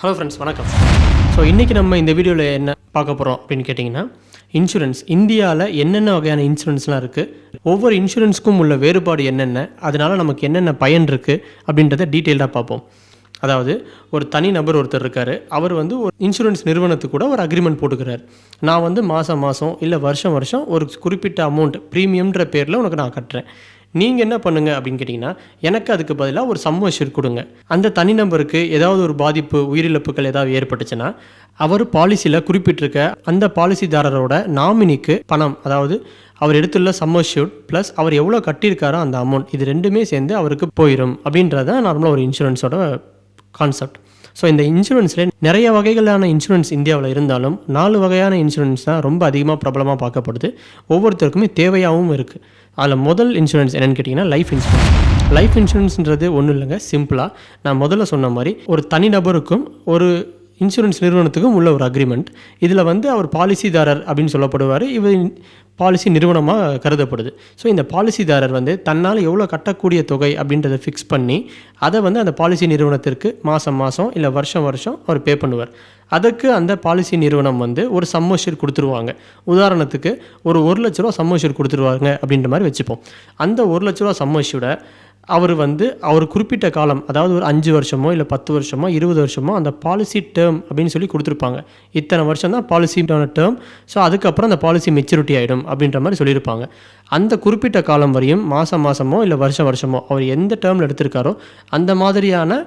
Hello friends, வணக்கம். So இன்றைக்கி நம்ம இந்த வீடியோவில் என்ன பார்க்க போகிறோம் அப்படின்னு கேட்டிங்கன்னா, இன்சூரன்ஸ் இந்தியாவில் என்னென்ன வகையான இன்சூரன்ஸ்லாம் இருக்குது, ஒவ்வொரு இன்சூரன்ஸுக்கும் உள்ள வேறுபாடு என்னென்ன, அதனால் நமக்கு என்னென்ன பயன் இருக்குது அப்படின்றத டீட்டெயில்டாக பார்ப்போம். அதாவது ஒரு தனி நபர் ஒருத்தர் இருக்கார். அவர் ஒரு இன்சூரன்ஸ் நிறுவனத்துக்கு கூட ஒரு அக்ரிமெண்ட் போட்டுக்கிறார். நான் மாதம் இல்லை வருஷம் ஒரு குறிப்பிட்ட அமௌண்ட் ப்ரீமியம்ன்ற பேரில் உனக்கு நான் கட்டுறேன். நீங்கள் என்ன பண்ணுங்கள் அப்படின்னு கேட்டிங்கன்னா, எனக்கு அதுக்கு பதிலாக ஒரு சம் அஷ்யூர் கொடுங்க. அந்த தனிநபருக்கு ஏதாவது ஒரு பாதிப்பு, உயிரிழப்புகள் ஏதாவது ஏற்பட்டுச்சுன்னா, அவர் பாலிசியில் குறிப்பிட்டிருக்க அந்த பாலிசிதாரரோட நாமினிக்கு பணம், அதாவது அவர் எடுத்துள்ள சம் அஷ்யூர்ட் ப்ளஸ் அவர் எவ்வளோ கட்டியிருக்காரோ அந்த அமௌண்ட், இது ரெண்டுமே சேர்ந்து அவருக்கு போயிடும் அப்படின்றது தான் நார்மலாக ஒரு இன்சூரன்ஸோட கான்செப்ட். ஸோ இந்த இன்சூரன்ஸில் நிறைய வகைகளான இன்சூரன்ஸ் இந்தியாவில் இருந்தாலும் 4 வகையான இன்சூரன்ஸ் தான் ரொம்ப அதிகமாக பிரபலமாக பார்க்கப்படுது. ஒவ்வொருத்தருக்குமே தேவையாகவும் இருக்குது. அதில் முதல் இன்சூரன்ஸ் என்னென்னு கேட்டிங்கன்னா லைஃப் இன்சூரன்ஸ். லைஃப் இன்சூரன்ஸ்ன்றது ஒன்றும் இல்லைங்க, சிம்பிளாக நான் முதல்ல சொன்ன மாதிரி ஒரு தனிநபருக்கும் ஒரு இன்சூரன்ஸ் நிறுவனத்துக்கும் உள்ள ஒரு அக்ரிமெண்ட். இதில் அவர் பாலிசிதாரர் அப்படின்னு சொல்லப்படுவார். இவர் பாலிசி நிறுவனமாக கருதப்படுது. ஸோ இந்த பாலிசிதாரர் தன்னால் எவ்வளோ கட்டக்கூடிய தொகை அப்படின்றத ஃபிக்ஸ் பண்ணி அதை அந்த பாலிசி நிறுவனத்திற்கு மாதம் இல்லை வருஷம் அவர் பே பண்ணுவார். அதுக்கு அந்த பாலிசி நிறுவனம் ஒரு சம் அஷ்யூர் கொடுத்துருவாங்க. உதாரணத்துக்கு ஒரு 1 லட்ச ரூபா சம் அஷ்யூர் கொடுத்துருவாங்க அப்படின்ற மாதிரி வச்சுப்போம். அந்த 1 லட்ச ரூபா சம் அஷ்யூரை அவர் குறிப்பிட்ட காலம், அதாவது ஒரு 5 வருஷமோ இல்லை 10 வருஷமோ 20 வருஷமோ அந்த பாலிசி டேர்ம் அப்படின்னு சொல்லி கொடுத்துருப்பாங்க. இத்தனை வருஷம் தான் பாலிசியோட டேர்ம். ஸோ அதுக்கப்புறம் அந்த பாலிசி மெச்சூரிட்டி ஆகிடும் அப்படின்ற மாதிரி சொல்லியிருப்பாங்க. அந்த குறிப்பிட்ட காலம் வரையும் மாதமோ இல்லை வருஷமோ அவர் எந்த டேர்மில் எடுத்திருக்காரோ அந்த மாதிரியான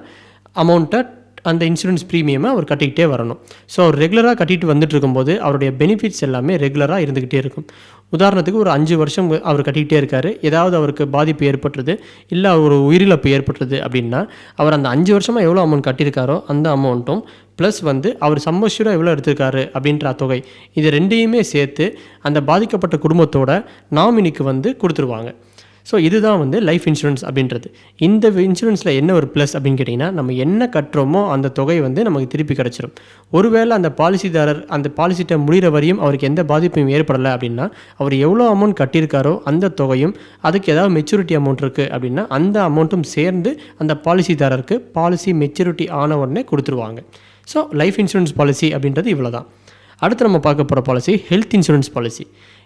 அமௌண்ட்டை, அந்த இன்சூரன்ஸ் ப்ரீமியமை அவர் கட்டிக்கிட்டே வரணும். ஸோ அவர் ரெகுலராக கட்டிட்டு வந்துட்டு இருக்கும்போது அவருடைய பெனிஃபிட்ஸ் எல்லாமே ரெகுலராக இருந்துக்கிட்டே இருக்கும். உதாரணத்துக்கு ஒரு 5 வருஷம் அவர் கட்டிக்கிட்டே இருக்கார். ஏதாவது அவருக்கு பாதிப்பு ஏற்பட்டுறது இல்லை ஒரு உயிரிழப்பு ஏற்பட்டுறது அப்படின்னா, அவர் அந்த 5 வருஷமாக எவ்வளோ அமௌண்ட் கட்டியிருக்காரோ அந்த அமௌண்ட்டும் ப்ளஸ் அவர் சம் அஷ்யூராக எவ்வளோ எடுத்திருக்காரு அப்படின்ற தொகை, இது ரெண்டையுமே சேர்த்து அந்த பாதிக்கப்பட்ட குடும்பத்தோட நாமினிக்கு கொடுத்துருவாங்க. ஸோ இதுதான் லைஃப் இன்சூரன்ஸ் அப்படின்றது. இந்த இன்சூரன்ஸில் என்ன ஒரு ப்ளஸ் அப்படின்னு கேட்டிங்கன்னா, நம்ம என்ன கட்டுறோமோ அந்த தொகை நமக்கு திருப்பி கிடச்சிரும். ஒருவேளை அந்த பாலிசிதாரர் அந்த பாலிசி டைம் முடிகிற வரையும் அவருக்கு எந்த பாதிப்பும் ஏற்படலை அப்படின்னா, அவர் எவ்வளோ அமௌண்ட் கட்டியிருக்காரோ அந்த தொகையும், அதுக்கு ஏதாவது மெச்சூரிட்டி அமௌண்ட் இருக்குது அப்படின்னா அந்த அமௌண்ட்டும் சேர்ந்து அந்த பாலிசிதாரருக்கு பாலிசி மெச்சூரிட்டி ஆன உடனே கொடுத்துருவாங்க. ஸோ லைஃப் இன்சூரன்ஸ் பாலிசி அப்படின்றது இவ்வளோ தான். அடுத்து நம்ம பார்க்க போகிற பாலிசி ஹெல்த் இன்சூரன்ஸ் பாலிசி.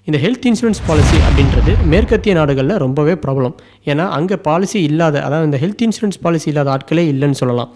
இந்த ஹெல்த் இன்சூரன்ஸ் பாலிசி அப்படின்றது மேற்கத்திய நாடுகளில் ரொம்பவே ப்ராப்ளம். ஏன்னா அங்கே பாலிசி இல்லாத, அதாவது இந்த ஹெல்த் இன்சூரன்ஸ் பாலிசி இல்லாத ஆட்களே இல்லைன்னு சொல்லலாம்.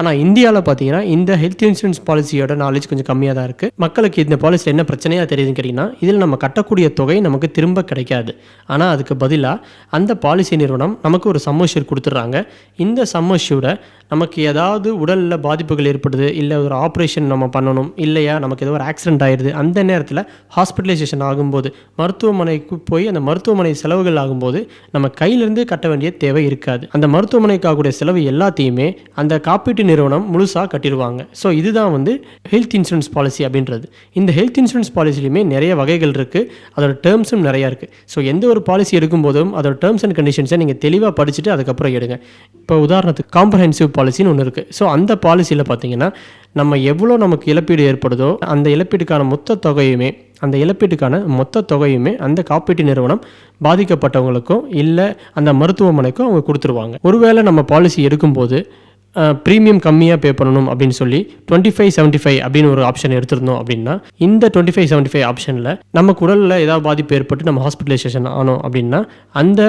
ஆனால் இந்தியாவில் பார்த்தீங்கன்னா இந்த ஹெல்த் இன்சூரன்ஸ் பாலிசியோட நாலேஜ் கொஞ்சம் கம்மியாக தான் இருக்குது. மக்களுக்கு இந்த பாலிசியில் என்ன பிரச்சனையாக தெரியுதுன்னு கேட்டிங்கன்னா, இதில் நம்ம கட்டக்கூடிய தொகை நமக்கு திரும்ப கிடைக்காது. ஆனால் அதுக்கு பதிலாக அந்த பாலிசி நிறுவனம் நமக்கு ஒரு சம் அஷ்யூர் கொடுத்துட்றாங்க. இந்த சம் அஷ்யூரை நமக்கு ஏதாவது உடலில் பாதிப்புகள் ஏற்படுது, இல்லை ஒரு ஆப்ரேஷன் நம்ம பண்ணணும், இல்லையா நமக்கு ஏதோ ஒரு ஆக்சிடென்ட் ஆகிடுது, அந்த நேரத்தில் ஹாஸ்பிட்டலைசேஷன் ஆகும்போது மருத்துவமனைக்கு போய் அந்த மருத்துவமனை செலவுகள் ஆகும்போது நம்ம கையிலேருந்து கட்ட வேண்டிய தேவை இருக்காது. அந்த மருத்துவமனைக்கு ஆகக்கூடிய செலவு எல்லாத்தையுமே அந்த காப்பீட்டு நிறுவனம் முழுசாக கட்டிடுவாங்க. ஸோ இதுதான் ஹெல்த் இன்சூரன்ஸ் பாலிசி அப்படின்றது. இந்த ஹெல்த் இன்சூரன்ஸ் பாலிசிலையுமே நிறைய வகைகள் இருக்குது, அதோட டேர்ம்ஸும் நிறையா இருக்குது. ஸோ எந்த ஒரு பாலிசி எடுக்கும்போதும் அதோட டேர்ம்ஸ் அண்ட் கண்டிஷன்ஸை நீங்கள் தெளிவாக படிச்சுட்டு அதுக்கப்புறம் எடுங்க. இப்போ உதாரணத்துக்கு காம்ப்ரஹென்சிவ் பாலிசின்னு ஒன்று இருக்குது. ஸோ அந்த பாலிசியில் பார்த்தீங்கன்னா நம்ம எவ்வளோ நமக்கு இழப்பீடு ஏற்படுதோ அந்த இழப்பீட்டுக்கான மொத்த தொகையுமே அந்த காப்பீட்டு நிறுவனம் பாதிக்கப்பட்டவங்களுக்கும் இல்லை அந்த மருத்துவமனைக்கும் அவங்க கொடுத்துருவாங்க. ஒருவேளை நம்ம பாலிசி எடுக்கும்போது ப்ரீமியம் கம்மியாக பே பண்ணணும் அப்படின்னு சொல்லி 2575 அப்படின்னு ஒரு ஆப்ஷன் எடுத்திருந்தோம் அப்படின்னா, இந்த 2575 ஆப்ஷனில் நமக்கு உடலில் ஏதாவது பாதிப்பு ஏற்பட்டு நம்ம ஹாஸ்பிட்டலைசேஷன் ஆனோம் அப்படின்னா அந்த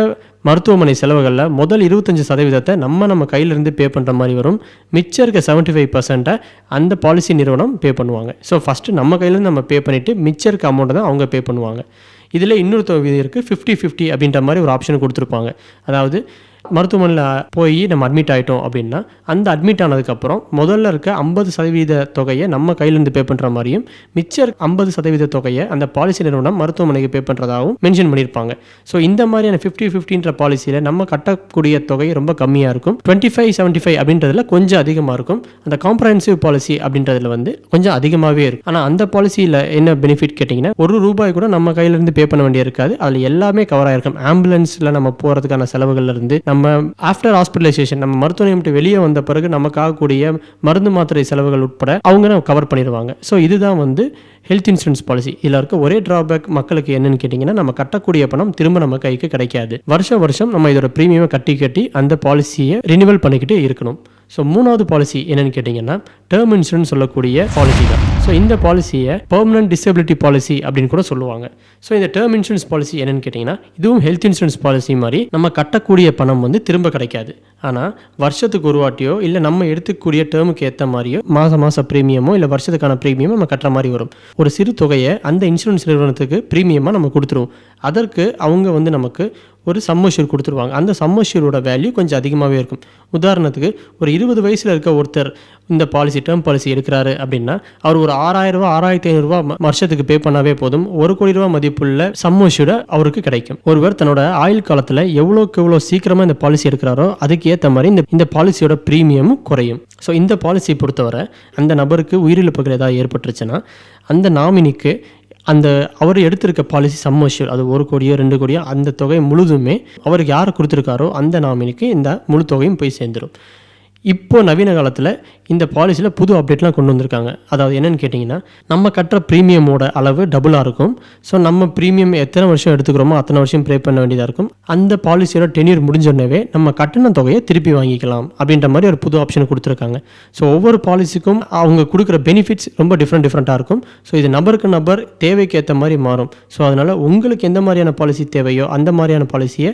மருத்துவமனை செலவுகளில் முதல் 25% நம்ம கையிலேருந்து பே பண்ணுற மாதிரி வரும். மிச்சம் இருக்க 75% அந்த பாலிசி நிறுவனம் பே பண்ணுவாங்க. ஸோ ஃபஸ்ட்டு நம்ம கையிலேருந்து நம்ம பே பண்ணிவிட்டு மிச்சம் இருக்க அமௌண்ட்டை தான் அவங்க பே பண்ணுவாங்க. இதில் இன்னொரு தொகை இருக்குது, 50-50 அப்படின்ற மாதிரி ஒரு ஆப்ஷன் கொடுத்துருப்பாங்க. அதாவது மருத்துவமனையில் போய் நம்ம அட்மிட் ஆகிட்டோம் அப்படின்னா அந்த அட்மிட் ஆனதுக்கப்புறம் முதல்ல இருக்க 50% தொகையை நம்ம கையிலேருந்து பே பண்ணுற மாதிரியும் மிச்சம் 50% தொகையை அந்த பாலிசி நிறுவனம் மருத்துவமனைக்கு பே பண்ணுறதாகவும் மென்ஷன் பண்ணியிருப்பாங்க. ஸோ இந்த மாதிரியான 50-50ன்ற பாலிசியில் நம்ம கட்டக்கூடிய தொகை ரொம்ப கம்மியாக இருக்கும். 2575 அப்படின்றதுல கொஞ்சம் அதிகமாக இருக்கும். அந்த காம்ப்ரஹென்சிவ் பாலிசி அப்படின்றதுல கொஞ்சம் அதிகமாகவே இருக்கும். ஆனால் அந்த பாலிசியில் என்ன பெனிஃபிட் கேட்டிங்கன்னா, ₹1 கூட நம்ம கையிலேருந்து பே பண்ண வேண்டிய இருக்காது. அதில் எல்லாமே கவர் ஆகிருக்கும். ஆம்புலன்ஸில் நம்ம போகிறதுக்கான செலவுகள்லேருந்து நம்ம ஆஃப்டர் ஹாஸ்பிட்டலைசேஷன் நம்ம மருத்துவமனை விட்டு வெளியே வந்த பிறகு நமக்கு ஆகக்கூடிய மருந்து மாத்திரை செலவுகள் உட்பட அவங்க நம்ம கவர் பண்ணிடுவாங்க. ஸோ இதுதான் ஹெல்த் இன்சூரன்ஸ் பாலிசி. இதில் இருக்க ஒரே ட்ராபேக் மக்களுக்கு என்னன்னு கேட்டிங்கன்னா, நம்ம கட்டக்கூடிய பணம் திரும்ப நம்ம கைக்கு கிடைக்காது. வருஷம் நம்ம இதோட ப்ரீமியமை கட்டி அந்த பாலிசியை ரினிவல் பண்ணிக்கிட்டு இருக்கணும். ஸோ 3வது பாலிசி என்னென்னு கேட்டிங்கன்னா டேர்ம் இன்சூரன்ஸ் சொல்லக்கூடிய பாலிசி தான். ஸோ இந்த பாலிசியை பெர்மனன்ட் டிசபிலிட்டி பாலிசி அப்படின்னு கூட சொல்லுவாங்க. ஸோ இந்த டேர்ம் இன்சூரன்ஸ் பாலிசி என்னன்னு கேட்டிங்கன்னா, இதுவும் ஹெல்த் இன்சூரன்ஸ் பாலிசி மாதிரி நம்ம கட்டக்கூடிய பணம் வந்து திரும்ப கிடைக்காது. ஆனால் வருஷத்துக்கு ஒரு வாட்டியோ இல்லை நம்ம எடுத்துக்கூடிய டேர்முக்கு ஏற்ற மாதிரியோ மாதம் ப்ரீமியமோ இல்லை வருஷத்துக்கான ப்ரீமியமோ நம்ம கட்டுற மாதிரி வரும். ஒரு சிறு தொகையை அந்த இன்சூரன்ஸ் நிறுவனத்துக்கு ப்ரீமியமாக நம்ம கொடுத்துருவோம். அதற்கு அவங்க வந்து நமக்கு ஒரு சம்மஷூர் கொடுத்துருவாங்க. அந்த சம்மஷூரோட வேல்யூ கொஞ்சம் அதிகமாகவே இருக்கும். உதாரணத்துக்கு ஒரு 20 வயசில் இருக்க ஒருத்தர் இந்த பாலிசி டேர்ம் பாலிசி எடுக்கிறாரு அப்படின்னா அவர் ஒரு 6000 ரூபா 6500 வருஷத்துக்கு பே பண்ணாவே போதும், 1 கோடி ரூபா மதிப்புள்ள சம்மஷூரை அவருக்கு கிடைக்கும். ஒருவர் தன்னோட ஆயுள் காலத்தில் எவ்வளோக்கு எவ்வளோ சீக்கிரமாக இந்த பாலிசி எடுக்கிறாரோ அதுக்கு ஏற்ற மாதிரி இந்த பாலிசியோட ப்ரீமியமும் குறையும். ஸோ இந்த பாலிசியை பொறுத்தவரை அந்த நபருக்கு உயிரிழப்புகள் ஏதாவது ஏற்பட்டுருச்சுன்னா அந்த நாமினிக்கு அவர் எடுத்திருக்க பாலிசி சம்மஷூர், அது 1 கோடியோ 2 கோடியோ அந்த தொகை முழுதுமே அவருக்கு யார் கொடுத்துருக்காரோ அந்த நாமினிக்கு இந்த முழு தொகையும் போய் சேர்ந்துடும். இப்போ நவீன காலத்தில் இந்த பாலிசியில் புது அப்டேட்லாம் கொண்டு வந்திருக்காங்க. அதாவது என்னென்னு கேட்டிங்கன்னா, நம்ம கட்டுற ப்ரீமியமோட அளவு டபுளாக இருக்கும். ஸோ நம்ம ப்ரீமியம் எத்தனை வருஷம் எடுத்துக்கிறோமோ அத்தனை வருஷம் ப்ரே பண்ண வேண்டியதாக இருக்கும். அந்த பாலிசியோட டென்யூர் முடிஞ்சோடனே நம்ம கட்டின தொகையை திருப்பி வாங்கிக்கலாம் அப்படின்ற மாதிரி ஒரு புது ஆப்ஷன் கொடுத்துருக்காங்க. ஸோ ஒவ்வொரு பாலிசிக்கும் அவங்க கொடுக்குற பெனிஃபிட்ஸ் ரொம்ப டிஃப்ரெண்ட்டாக இருக்கும். ஸோ இது நபருக்கு நபர் தேவைக்கு ஏற்ற மாதிரி மாறும். ஸோ அதனால் உங்களுக்கு எந்த மாதிரியான பாலிசி தேவையோ அந்த மாதிரியான பாலிசியை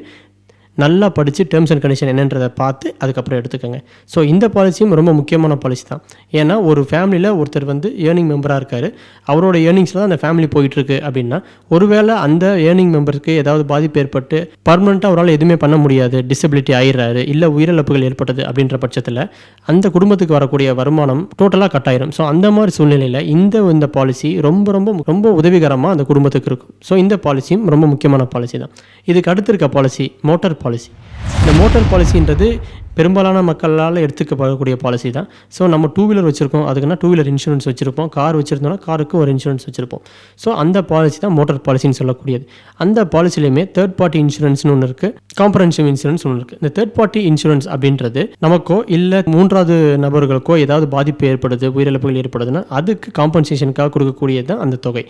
நல்லா படித்து டேர்ம்ஸ் அண்ட் கண்டிஷன் என்னன்றதை பார்த்து அதுக்கப்புறம் எடுத்துக்கோங்க. ஸோ இந்த பாலிசியும் ரொம்ப முக்கியமான பாலிசி தான். ஏன்னா ஒரு ஃபேமிலியில் ஒருத்தர் வந்து ஏர்னிங் மெம்பராக இருக்கார், அவரோட ஏர்னிங்ஸில் தான் அந்த ஃபேமிலி போயிட்டுருக்கு அப்படின்னா ஒருவேளை அந்த ஏர்னிங் மெம்பருக்கு ஏதாவது பாதிப்பு ஏற்பட்டு பர்மனெண்ட்டாக அவரால் எதுவுமே பண்ண முடியாது, டிசபிலிட்டி ஆயிடுறாரு, இல்லை உயிரிழப்புகள் ஏற்பட்டது அப்படின்ற பட்சத்தில் அந்த குடும்பத்துக்கு வரக்கூடிய வருமானம் டோட்டலாக கட் ஆயிரும். ஸோ அந்த மாதிரி சூழ்நிலையில் இந்த பாலிசி ரொம்ப ரொம்ப ரொம்ப உதவிகரமாக அந்த குடும்பத்துக்கு இருக்கும். ஸோ இந்த பாலிசியும் ரொம்ப முக்கியமான பாலிசி தான். இதுக்கு அடுத்து இருக்க பாலிசி மோட்டார் பாலிசி. இந்த மோட்டார் பாலிசின்றது பெரும்பாலான மக்களால் எடுத்துக்கப்படக்கூடிய பாலிசி தான். ஸோ நம்ம 2 வீலர் வச்சுருக்கோம், அதுக்குன்னா 2 வீலர் இன்சூரன்ஸ் வச்சுருப்போம். கார் வச்சுருந்தோம்னா காருக்கு ஒரு இன்சூரன்ஸ் வச்சுருப்போம். ஸோ அந்த பாலிசி தான் மோட்டார் பாலிசின்னு சொல்லக்கூடியது. அந்த பாலிசிலையுமே தேர்ட் பார்ட்டி இன்சூரன்ஸ்னு ஒன்று இருக்குது, காம்ப்ரஹென்சிவ் இன்சூரன்ஸ் ஒன்று இருக்குது. இந்த தேர்ட் பார்ட்டி இன்சூரன்ஸ் அப்படின்றது நமக்கோ இல்லை 3வது நபர்களுக்கோ ஏதாவது பாதிப்பு ஏற்படுது, உயிரிழப்புகள் ஏற்படுதுன்னா அதுக்கு காம்பன்சேஷனுக்காக கொடுக்கக்கூடியது தான் அந்த தொகை.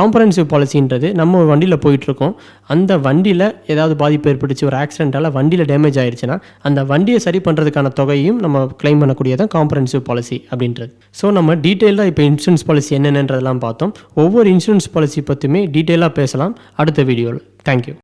காம்ப்ரஹென்சிவ் பாலிசின்றது நம்ம ஒரு வண்டியில் போயிட்டுருக்கோம், அந்த வண்டியில் ஏதாவது பாதிப்பு ஏற்பட்டுச்சு, ஒரு ஆக்சிடென்ட்டால் வண்டியில் டேமேஜ் ஆயிடுச்சுன்னா அந்த வண்டியை சரி பண்ணுறதுக்கான தொகையும் நம்ம கிளைம் பண்ணக்கூடியதான் காம்ப்ரஹென்சிவ் பாலிசி அப்படின்றது. ஸோ நம்ம டீட்டெயிலாக இப்போ இன்சூரன்ஸ் பாலிசி என்னென்னன்றதெல்லாம் பார்த்தோம். ஒவ்வொரு இன்சூரன்ஸ் பாலிசி பற்றியுமே டீட்டெயிலாக பேசலாம் அடுத்த வீடியோவில். தேங்க்யூ.